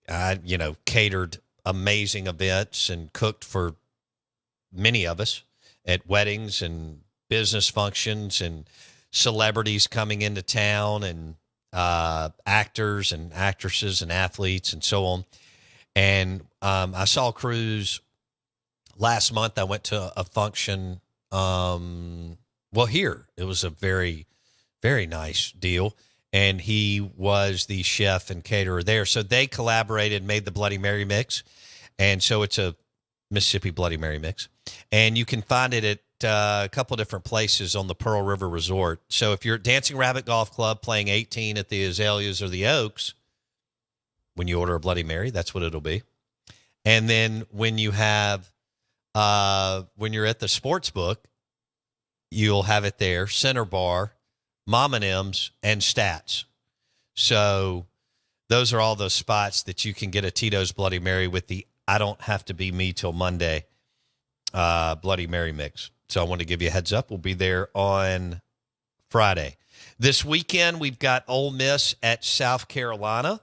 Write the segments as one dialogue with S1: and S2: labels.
S1: catered amazing events and cooked for many of us at weddings and business functions and celebrities coming into town and actors and actresses and athletes and so on. And I saw Cruz last month. I went to a function. Here it was a very, very nice deal. And he was the chef and caterer there. So they collaborated, made the Bloody Mary mix. And so it's a Mississippi Bloody Mary mix. And you can find it at a couple of different places on the Pearl River Resort. So if you're at Dancing Rabbit Golf Club playing 18 at the Azaleas or the Oaks, when you order a Bloody Mary, that's what it'll be. And then when you have, when you're at the sports book, you'll have it there, Center Bar, Mom and M's, and Stats. So those are all those spots that you can get a Tito's Bloody Mary with the I don't have to be me till Monday Bloody Mary mix. So I want to give you a heads up. We'll be there on Friday. This weekend, we've got Ole Miss at South Carolina.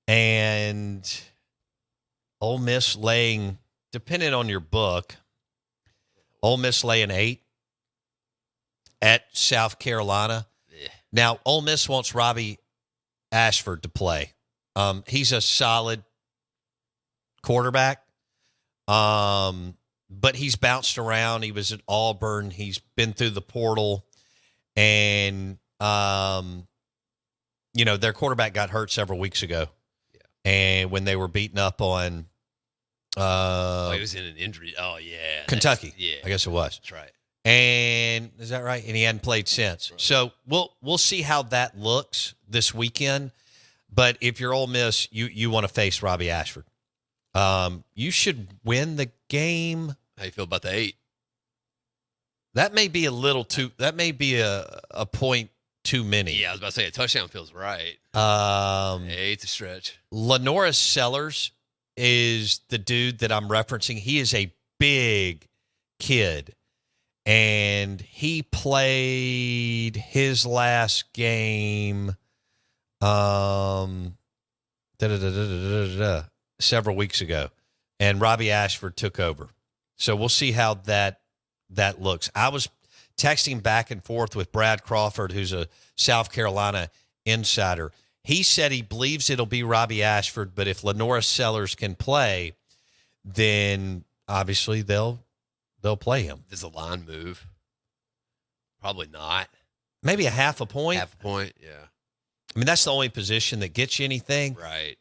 S1: And Ole Miss laying, depending on your book, Ole Miss laying 8 at South Carolina. Yeah. Now, Ole Miss wants Robbie Ashford to play. He's a solid quarterback, but he's bounced around. He was at Auburn. He's been through the portal. And, their quarterback got hurt several weeks ago. Yeah. And when they were beating up on
S2: he was in an injury. Oh, yeah.
S1: Kentucky. I guess it was.
S2: That's right.
S1: And is that right? And he hadn't played since. Right. So we'll see how that looks this weekend. But if you're Ole Miss, you want to face Robbie Ashford. You should win the game.
S2: How you feel about the 8?
S1: That may be a little too. That may be a point too many.
S2: Yeah, I was about to say a touchdown feels right. 8's a stretch.
S1: Lenoris Sellers is the dude that I'm referencing. He is a big kid. And he played his last game several weeks ago. And Robbie Ashford took over. So we'll see how that looks. I was texting back and forth with Brad Crawford, who's a South Carolina insider. He said he believes it'll be Robbie Ashford, but if Lenoris Sellers can play, then obviously they'll play him.
S2: Does the line move? Probably not.
S1: Maybe a half a point.
S2: Half a point, yeah.
S1: I mean, that's the only position that gets you anything.
S2: Right.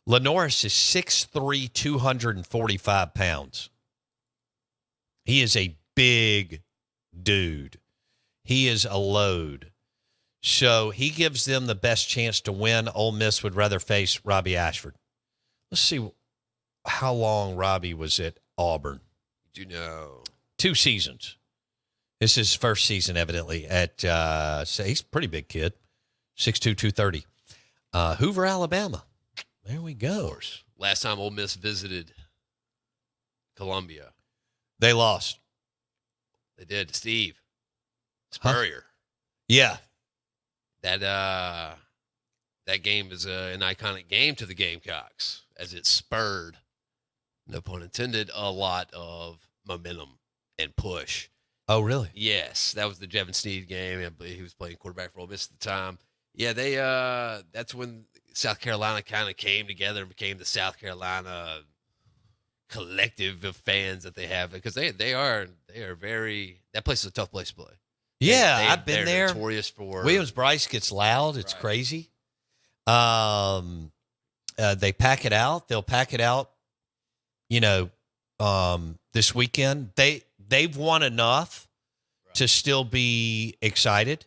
S1: Lenoris is 6'3", 245 pounds. He is a big dude. He is a load. So he gives them the best chance to win. Ole Miss would rather face Robbie Ashford. Let's see how long Robbie was at Auburn.
S2: You do know.
S1: 2 seasons. This is his first season, evidently, at he's a pretty big kid, 6'2", 230. Hoover, Alabama. There we go.
S2: Of course. Last time Ole Miss visited Columbia.
S1: They lost.
S2: They did. Steve Spurrier.
S1: Huh? Yeah.
S2: That game is an iconic game to the Gamecocks, as it spurred, no pun intended, a lot of momentum and push.
S1: Oh, really?
S2: Yes, that was the Jevin Sneed game. I believe he was playing quarterback for Ole Miss at the time. Yeah, they that's when South Carolina kind of came together and became the South Carolina collective of fans that they have, because they are very, that place is a tough place to play.
S1: Yeah, I've been there.
S2: Notorious for
S1: Williams-Brice gets loud. It's right. Crazy. They pack it out. They'll pack it out. This weekend they've won enough to still be excited.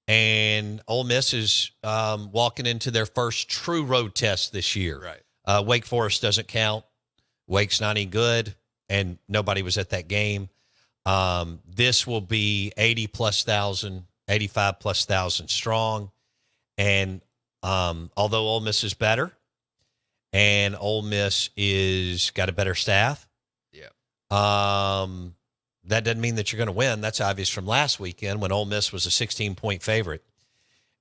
S1: And Ole Miss is walking into their first true road test this year.
S2: Right.
S1: Wake Forest doesn't count. Wake's not any good, and nobody was at that game. This will be 85,000 strong. And although Ole Miss is better, and Ole Miss is got a better staff, that doesn't mean that you're going to win. That's obvious from last weekend when Ole Miss was a 16-point favorite.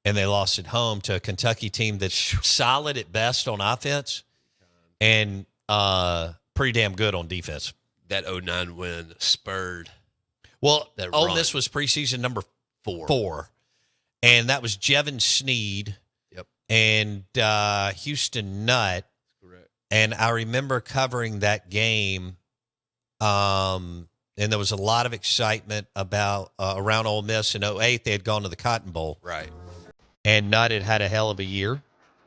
S1: and they lost at home to a Kentucky team that's solid at best on offense and pretty damn good on defense.
S2: That 09 win spurred.
S1: Well,
S2: that
S1: Ole
S2: run.
S1: Miss was preseason number
S2: 4.
S1: 4, and that was Jevin Sneed
S2: Yep.
S1: and Houston Nutt.
S2: Correct.
S1: And I remember covering that game, and there was a lot of excitement about around Ole Miss in 08. They had gone to the Cotton Bowl.
S2: Right.
S1: And Nutt had had a hell of a year.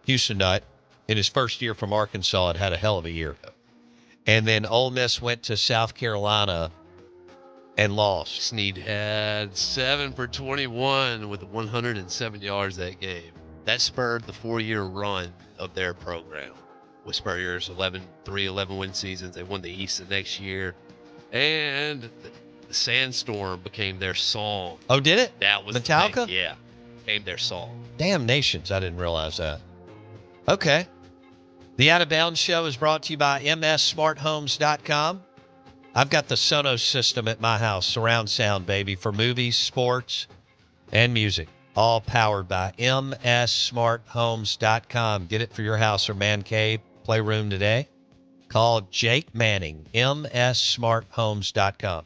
S1: Houston Nutt, in his first year from Arkansas, had a hell of a year.
S2: Yep.
S1: And then Ole Miss went to South Carolina and lost.
S2: Snead had 7 for 21 with 107 yards that game. That spurred the 4-year run of their program. With Spurrier's 11 win seasons, they won the East the next year, and the Sandstorm became their song.
S1: Oh, did it?
S2: That was
S1: Metallica?
S2: the thing. Yeah, became their song.
S1: Damn nations. I didn't realize that. Okay. The Out of Bounds Show is brought to you by mssmarthomes.com. I've got the Sonos system at my house, surround sound, baby, for movies, sports, and music. All powered by mssmarthomes.com. Get it for your house or man cave, playroom today. Call Jake Manning, mssmarthomes.com.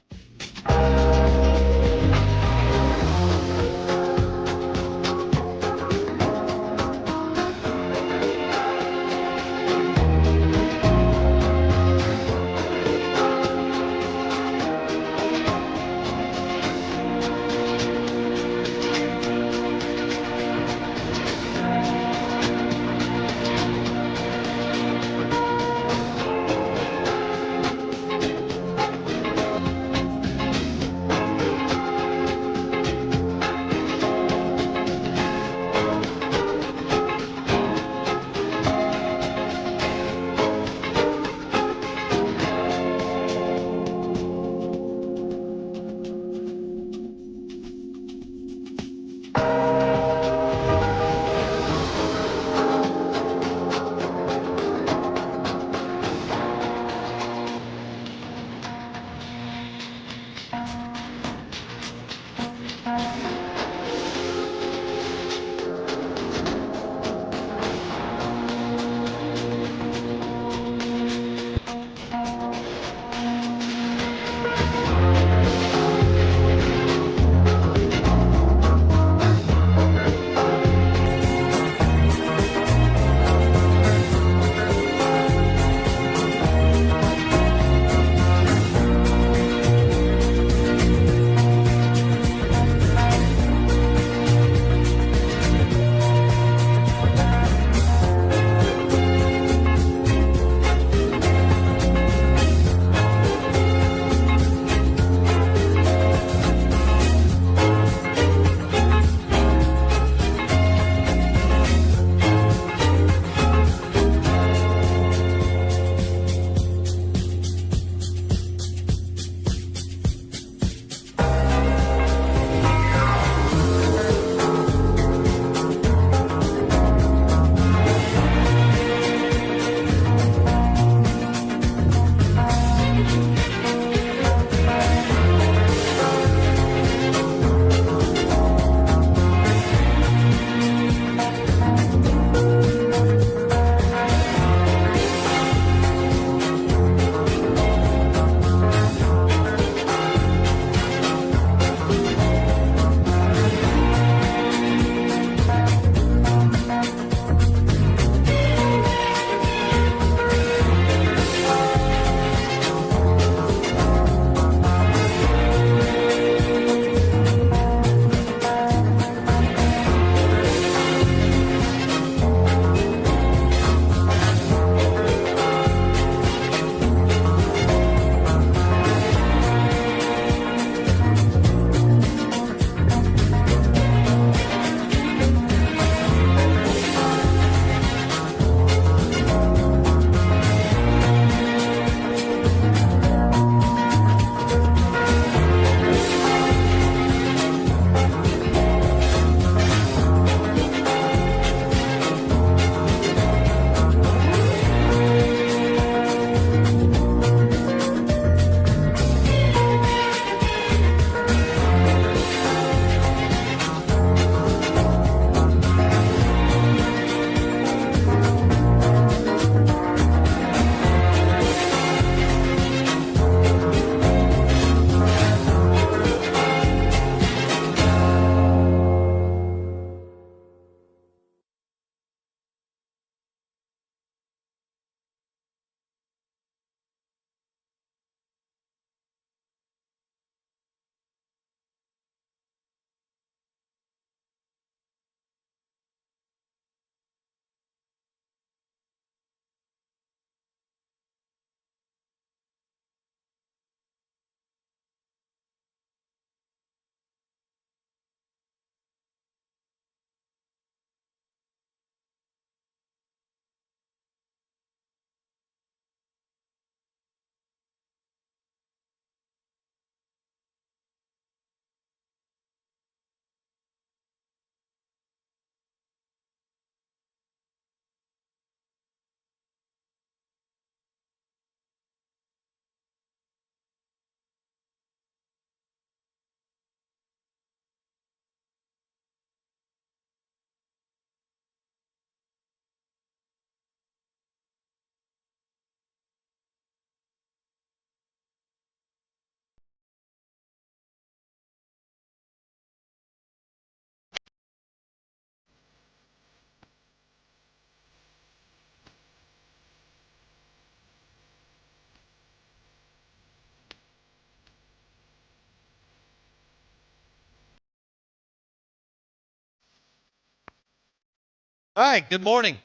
S1: All right, good morning.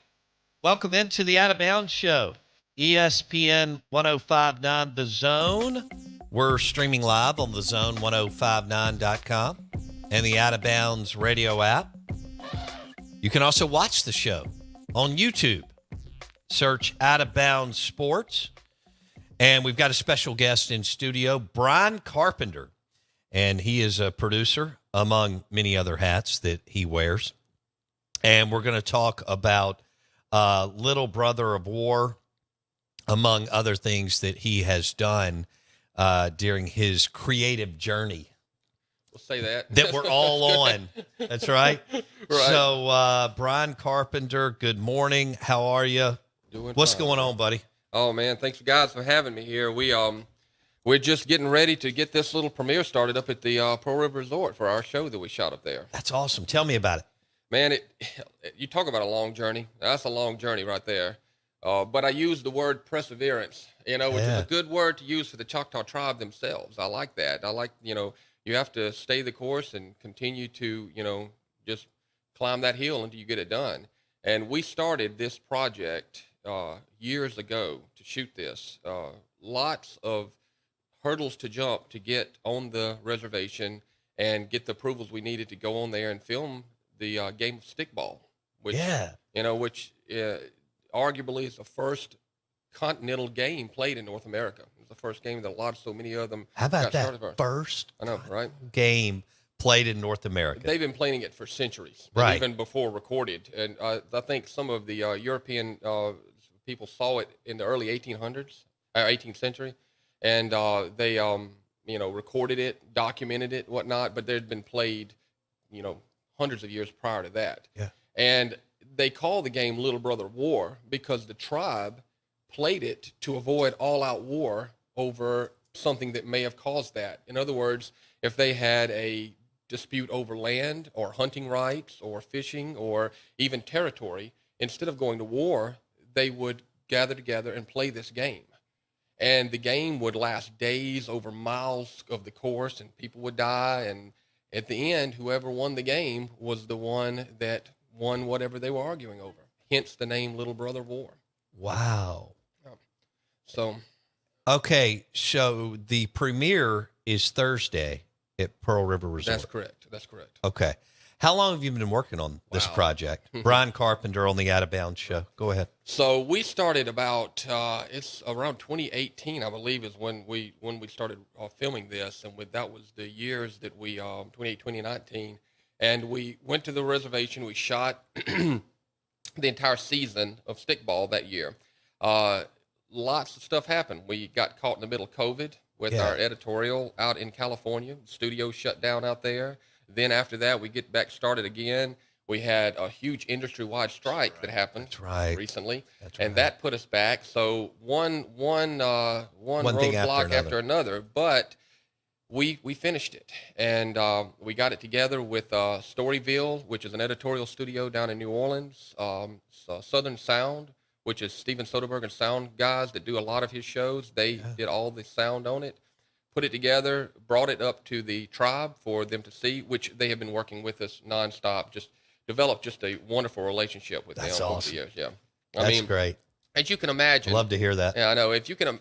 S1: Welcome into the Out of Bounds Show. ESPN 1059 The Zone. We're streaming live on thezone1059.com and the Out of Bounds radio app. You can also watch the show on YouTube. Search Out of Bounds Sports. And we've got a special guest in studio, Brian Carpenter. And he is a producer, among many other hats that he wears. And we're going to talk about Little Brother of War, among other things that he has done during his creative journey.
S2: We'll say that.
S1: That we're all on. That's right.
S2: Right.
S1: So, Brian Carpenter, good morning. How are you? What's going on, buddy?
S3: Oh man, thanks guys for having me here. We're just getting ready to get this little premiere started up at the Pearl River Resort for our show that we shot up there.
S1: That's awesome. Tell me about it.
S3: Man, you talk about a long journey. That's a long journey right there. But I use the word perseverance, which is a good word to use for the Choctaw tribe themselves. I like that. I like, you have to stay the course and continue to, just climb that hill until you get it done. And we started this project years ago to shoot this. Lots of hurdles to jump to get on the reservation and get the approvals we needed to go on there and film the game of stickball, which arguably is the first continental game played in North America. It was the first game that so many of them.
S1: How about that first
S3: I know, right?
S1: Game played in North America?
S3: They've been playing it for centuries,
S1: right?
S3: Even before recorded. And I think some of the European people saw it in the early 18th century, and they recorded it, documented it, whatnot. But they'd been played, hundreds of years prior to that.
S1: Yeah.
S3: And they call the game Little Brother War because the tribe played it to avoid all-out war over something that may have caused that. In other words, if they had a dispute over land or hunting rights or fishing or even territory, instead of going to war, they would gather together and play this game. And the game would last days over miles of the course, and people would die. And at the end, whoever won the game was the one that won whatever they were arguing over. Hence the name Little Brother War.
S1: Wow.
S3: So.
S1: Okay, so the premiere is Thursday at Pearl River Resort.
S3: That's correct.
S1: Okay. How long have you been working on this project? Brian Carpenter on the Out of Bounds Show. Go ahead.
S3: So we started about, it's around 2018, I believe, is when we started filming this. And that was the years that we, 2019. And we went to the reservation. We shot the entire season of stickball that year. Lots of stuff happened. We got caught in the middle of COVID with our editorial out in California. The studio shut down out there. Then after that, we get back started again. We had a huge industry-wide strike that happened recently, and that put us back. So one roadblock after another, but we finished it, and we got it together with Storyville, which is an editorial studio down in New Orleans, Southern Sound, which is Steven Soderbergh and sound guys that do a lot of his shows. They did all the sound on it. Put it together, brought it up to the tribe for them to see, which they have been working with us nonstop. Just developed just a wonderful relationship with them over the years. Yeah,
S1: I mean, great.
S3: As you can imagine,
S1: love to hear that.
S3: Yeah, I know. If you can,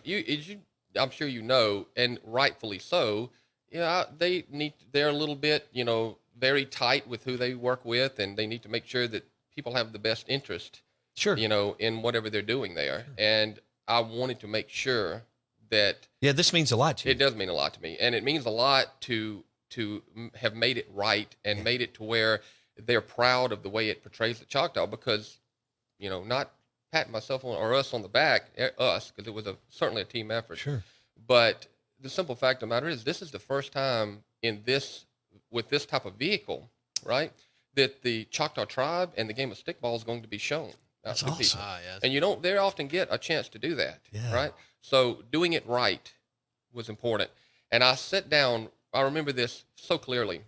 S3: I'm sure you know, and rightfully so. Yeah, they're a little bit, very tight with who they work with, and they need to make sure that people have the best interest, in whatever they're doing there. Sure. And I wanted to make sure that
S1: this means a lot to you.
S3: It does mean a lot to me, and it means a lot to have made it right and made it to where they're proud of the way it portrays the Choctaw, because not patting myself on or us on the back, because it was certainly a team effort.
S1: Sure.
S3: But the simple fact of the matter is, this is the first time with this type of vehicle, right, that the Choctaw tribe and the game of stickball is going to be shown.
S1: That's awesome.
S3: And you don't very often get a chance to do that, right? So doing it right was important. And I sat down, I remember this so clearly.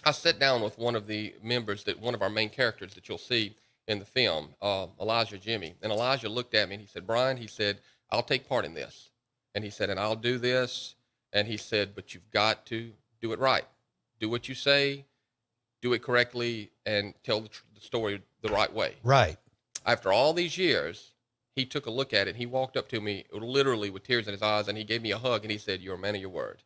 S3: I sat down with one of our main characters that you'll see in the film, Elijah Jimmy. And Elijah looked at me and he said, Brian, he said, I'll take part in this. And he said, and I'll do this. And he said, but you've got to do it right. Do what you say. do it correctly, and tell the story the right way.
S1: Right.
S3: After all these years, he took a look at it. He walked up to me literally with tears in his eyes, and he gave me a hug, and he said, "You're a man of your word."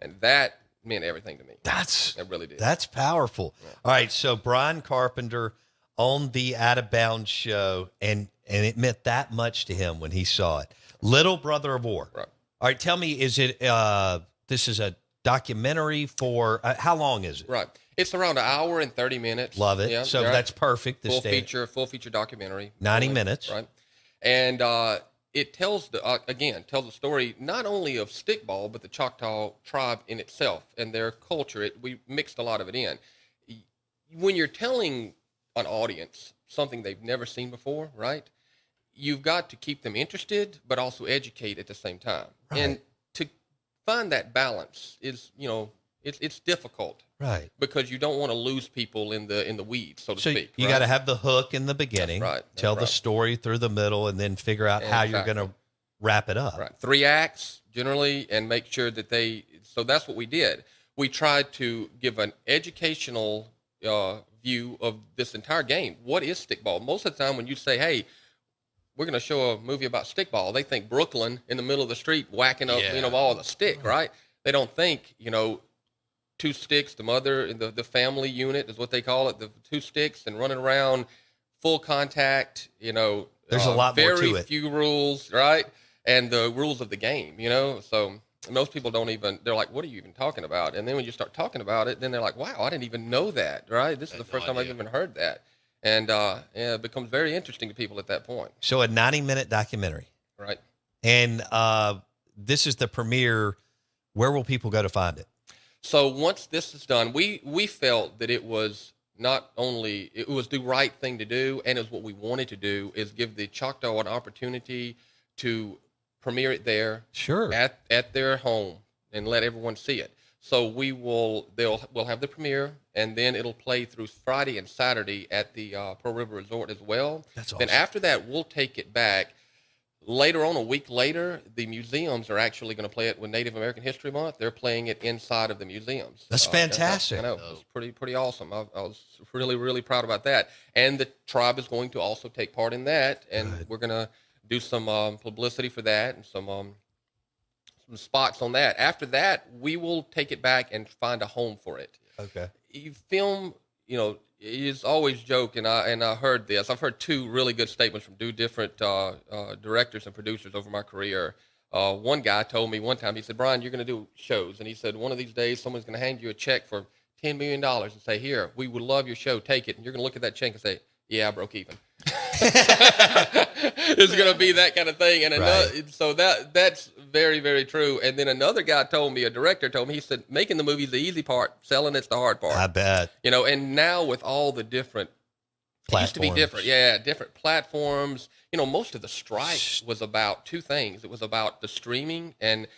S3: And that meant everything to me. That really did.
S1: That's powerful. Yeah. All right, so Brian Carpenter on the Out of Bounds show, and it meant that much to him when he saw it. Little Brother of War.
S3: Right.
S1: All right, tell me, is it this is a documentary for how long is it?
S3: Right. It's around 1 hour and 30 minutes.
S1: Love it.
S3: Yeah,
S1: so
S3: right.
S1: that's perfect.
S3: Full feature documentary.
S1: 90 minutes.
S3: Right. And it tells the story not only of stickball, but the Choctaw tribe in itself and their culture. We mixed a lot of it in. When you're telling an audience something they've never seen before, right? You've got to keep them interested, but also educate at the same time.
S1: Right.
S3: And to find that balance is, it's difficult.
S1: Right.
S3: Because you don't want to lose people in the weeds, so to speak.
S1: You got to have the hook in the beginning.
S3: That's right.
S1: Tell the story through the middle, and then figure out how you're going to wrap it up.
S3: Right. 3 acts generally, and make sure that so that's what we did. We tried to give an educational view of this entire game. What is stickball? Most of the time when you say, hey, we're going to show a movie about stickball, they think Brooklyn in the middle of the street whacking up, all the stick, right? They don't think, 2 sticks, the mother, the family unit is what they call it, the 2 sticks, and running around full contact,
S1: There's a lot more to it.
S3: Very few rules, right? And the rules of the game, So most people don't even, they're like, what are you even talking about? And then when you start talking about it, then they're like, wow, I didn't even know that, right? This is the first time I've even heard that. And it becomes very interesting to people at that point.
S1: So a 90-minute documentary.
S3: Right.
S1: And this is the premiere. Where will people go to find it?
S3: So once this is done, we felt that it was not only, it was the right thing to do, and it was what we wanted to do, is give the Choctaw an opportunity to premiere it there,
S1: sure,
S3: at their home, and let everyone see it. So we'll have the premiere, and then it'll play through Friday and Saturday at the Pearl River Resort as well.
S1: That's awesome.
S3: Then after that, we'll take it back. Later on, a week later, the museums are actually going to play it with Native American History Month. They're playing it inside of the museums.
S1: That's fantastic.
S3: I know. It's pretty awesome. I was really, really proud about that. And the tribe is going to also take part in that, and we're going to do some publicity for that and some spots on that. After that, we will take it back and find a home for it.
S1: Okay.
S3: You film, it's always joke, and I heard this. I've heard 2 really good statements from 2 different directors and producers over my career. One guy told me one time, he said, Brian, you're going to do shows. And he said, one of these days, someone's going to hand you a check for $10 million and say, here, we would love your show, take it. And you're going to look at that check and say, yeah, I broke even. It's going to be that kind of thing. And so that's very, very true. And then another guy told me, a director told me, he said, making the movie is the easy part, selling it's the hard part.
S1: I bet.
S3: And now with all the different platforms. It used to be different. Yeah, different platforms. Most of the strike was about 2 things. It was about the streaming and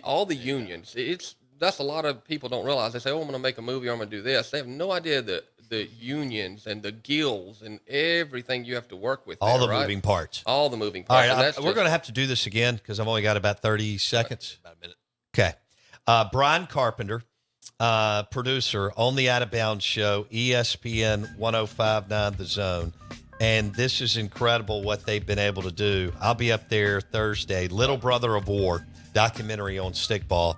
S3: all the unions. That's a lot of people don't realize. They say, oh, I'm going to make a movie or I'm going to do this. They have no idea that the unions and the guilds and everything you have to work with.
S1: All the moving parts.
S3: All the moving parts.
S1: All right, we're going to have to do this again because I've only got about 30 seconds.
S2: About a minute.
S1: Okay. Brian Carpenter, producer on the Out of Bounds show, ESPN 105.9 The Zone. And this is incredible what they've been able to do. I'll be up there Thursday. Little Brother of War, documentary on stickball,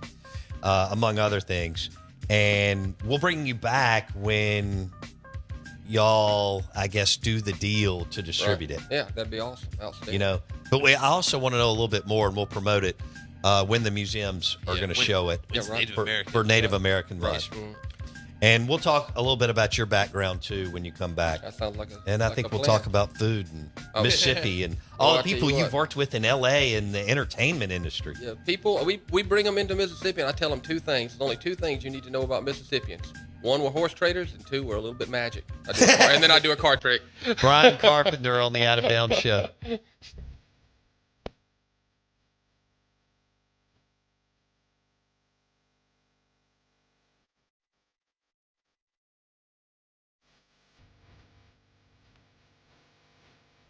S1: among other things. And we'll bring you back when y'all, I guess, do the deal to distribute it.
S3: Yeah, that'd be awesome. Outstanding.
S1: But I also want to know a little bit more, and we'll promote it when the museums are going to show it for Native American race. Mm-hmm. And we'll talk a little bit about your background, too, when you come back.
S3: That sounds like
S1: And I think we'll talk about food and Mississippi and all the people you've worked with in L.A. and the entertainment industry.
S3: Yeah, people, we bring them into Mississippi, and I tell them 2 things. There's only 2 things you need to know about Mississippians. 1, we're horse traders, and 2, we're a little bit magic. And then I do a card trick.
S1: Brian Carpenter on the Out of Bounds show.